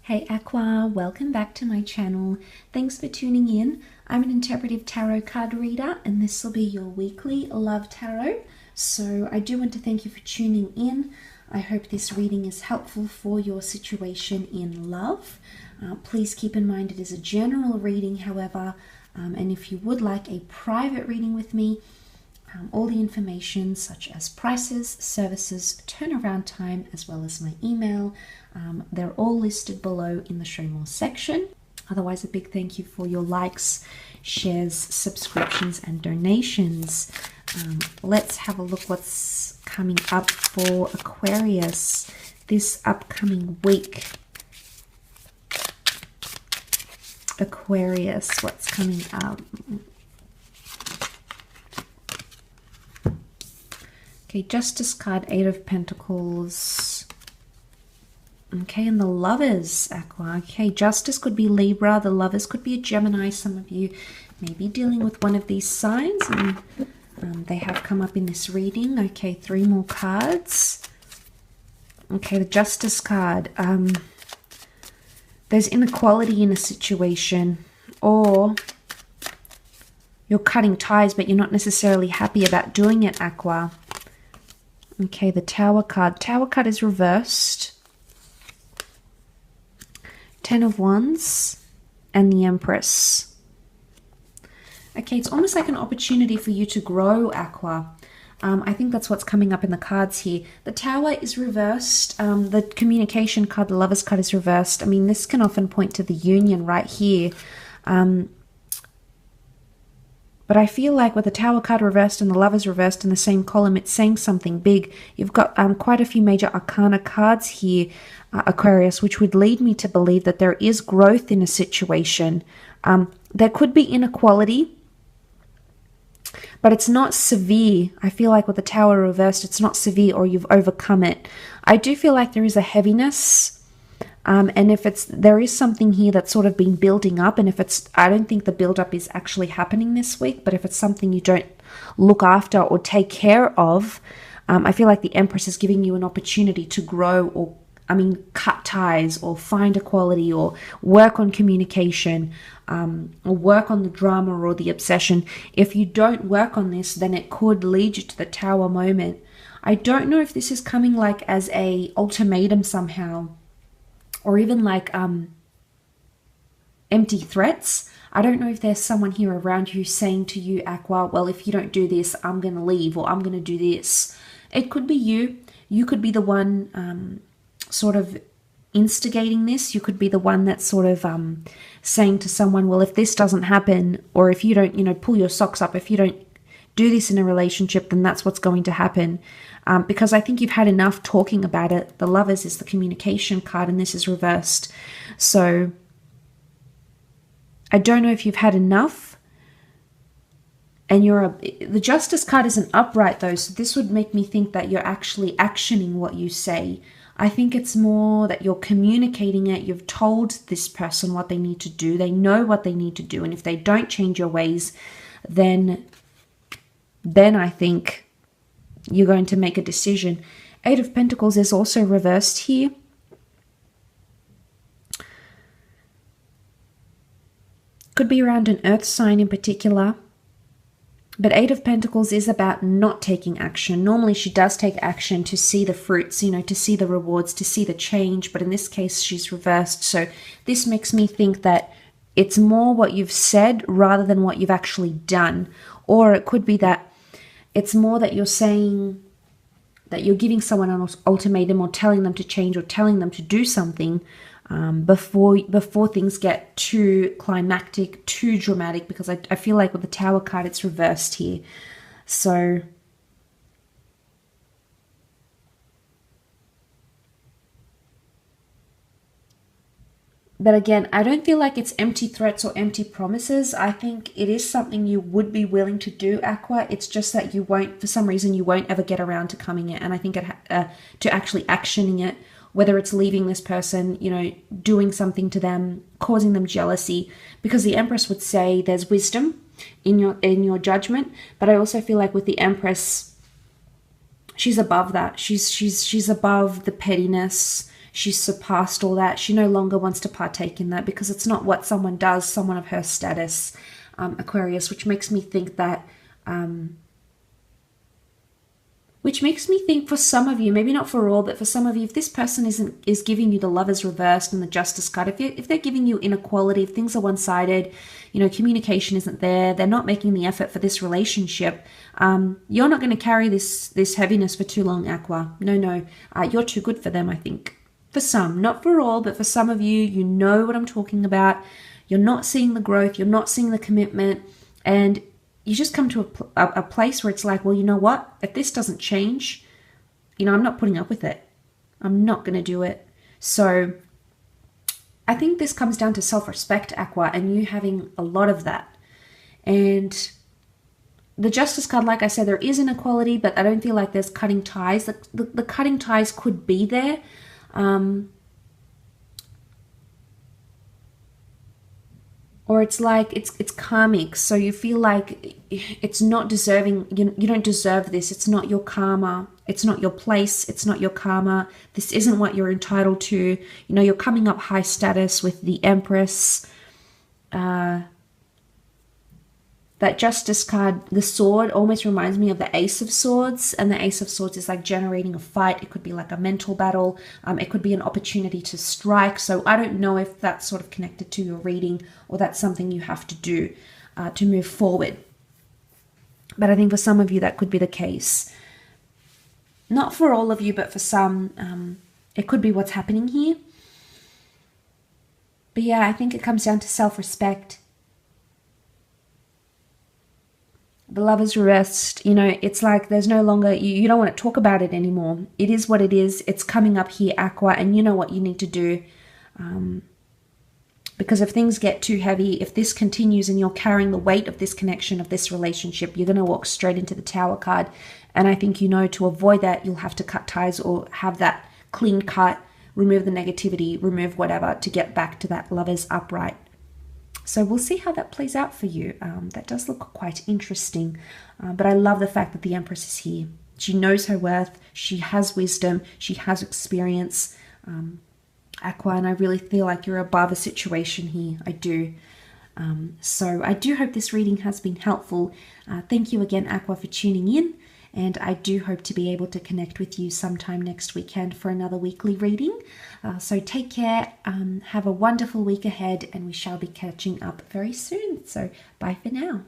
Hey Aqua, welcome back to my channel. Thanks for tuning in. I'm an interpretive tarot card reader and this will be your weekly love tarot. So I do want to thank you for tuning in. I hope this reading is helpful for your situation in love. Please keep in mind it is a general reading, however, and if you would like a private reading with me, all the information such as prices, services, turnaround time, as well as my email, they're all listed below in the show more section. Otherwise, a big thank you for your likes, shares, subscriptions, and donations. Let's have a look what's coming up for Aquarius this upcoming week. Aquarius, what's coming up? Okay, Justice card, Eight of Pentacles. Okay, and the Lovers, Aqua. Okay, Justice could be Libra. The Lovers could be a Gemini. Some of you may be dealing with one of these signs, and they have come up in this reading. Okay, three more cards. Okay, the Justice card. There's inequality in a situation, or you're cutting ties, but you're not necessarily happy about doing it, Aqua. Okay, the Tower card. Tower card is reversed. Ten of Wands and the Empress. Okay, it's almost like an opportunity for you to grow, Aqua. I think that's what's coming up in the cards here. The Tower is reversed. The Communication card, the Lovers card is reversed. I mean, this can often point to the union right here. But I feel like with the Tower card reversed and the Lovers reversed in the same column, it's saying something big. You've got quite a few major arcana cards here, Aquarius, which would lead me to believe that there is growth in a situation. There could be inequality, but it's not severe. I feel like with the Tower reversed, it's not severe or you've overcome it. I do feel like there is a heaviness. And if there is something here that's sort of been building up, and if I don't think the build-up is actually happening this week, but if it's something you don't look after or take care of, I feel like the Empress is giving you an opportunity to grow or, cut ties or find equality or work on communication, or work on the drama or the obsession. If you don't work on this, then it could lead you to the Tower moment. I don't know if this is coming like as a ultimatum somehow, or even like empty threats. I don't know if there's someone here around you saying to you, Aqua, well, if you don't do this, I'm going to leave, or I'm going to do this. It could be you. You could be the one sort of instigating this. You could be the one that's sort of saying to someone, well, if this doesn't happen, or if you don't, pull your socks up, if you don't do this in a relationship, then that's what's going to happen. Because I think you've had enough talking about it. The Lovers is the Communication card, and this is reversed. So I don't know if you've had enough. And the Justice card isn't upright though, so this would make me think that you're actually actioning what you say. I think it's more that you're communicating it. You've told this person what they need to do. They know what they need to do, and if they don't change your ways, then I think you're going to make a decision. Eight of Pentacles is also reversed here. Could be around an earth sign in particular. But Eight of Pentacles is about not taking action. Normally she does take action to see the fruits, to see the rewards, to see the change. But in this case, she's reversed. So this makes me think that it's more what you've said rather than what you've actually done. Or it could be that it's more that you're saying that you're giving someone an ultimatum, or telling them to change, or telling them to do something before things get too climactic, too dramatic, because I feel like with the Tower card, it's reversed here. So but again, I don't feel like it's empty threats or empty promises. I think it is something you would be willing to do, Aqua. It's just that you won't, for some reason, you won't ever get around to coming it. And I think to actually actioning it, whether it's leaving this person, doing something to them, causing them jealousy, because the Empress would say there's wisdom in your judgment. But I also feel like with the Empress, she's above that. She's above the pettiness. She's surpassed all that. She no longer wants to partake in that because it's not what someone does, someone of her status, Aquarius, which makes me think that for some of you, maybe not for all, but for some of you, if this person is giving you the Lovers reversed and the Justice card, if they're giving you inequality, if things are one-sided, communication isn't there, they're not making the effort for this relationship, you're not going to carry this heaviness for too long, Aqua. No, you're too good for them, I think. For some, not for all, but for some of you, you know what I'm talking about. You're not seeing the growth, you're not seeing the commitment, and you just come to a place where it's like, well, you know what? If this doesn't change, I'm not putting up with it. I'm not going to do it. So I think this comes down to self-respect, Aqua, and you having a lot of that. And the Justice card, like I said, there is inequality, but I don't feel like there's cutting ties. The cutting ties could be there. Or it's like it's karmic, so you feel like it's not deserving. You don't deserve this. It's not your karma. It's not your place. It's not your karma. This isn't what you're entitled to. You're coming up high status with the Empress. That Justice card, the sword, almost reminds me of the Ace of Swords. And the Ace of Swords is like generating a fight. It could be like a mental battle. It could be an opportunity to strike. So I don't know if that's sort of connected to your reading or that's something you have to do to move forward. But I think for some of you, that could be the case. Not for all of you, but for some, it could be what's happening here. But yeah, I think it comes down to self-respect. The Lovers reversed, it's like there's no longer, you don't want to talk about it anymore. It is what it is. It's coming up here, Aqua, and you know what you need to do. Because if things get too heavy, if this continues and you're carrying the weight of this connection, of this relationship, you're going to walk straight into the Tower card. And I think, to avoid that, you'll have to cut ties or have that clean cut, remove the negativity, remove whatever to get back to that Lovers upright. So we'll see how that plays out for you. That does look quite interesting. But I love the fact that the Empress is here. She knows her worth. She has wisdom. She has experience. Aqua, and I really feel like you're above a situation here. I do. So I do hope this reading has been helpful. Thank you again, Aqua, for tuning in. And I do hope to be able to connect with you sometime next weekend for another weekly reading. So take care, have a wonderful week ahead, and we shall be catching up very soon. So bye for now.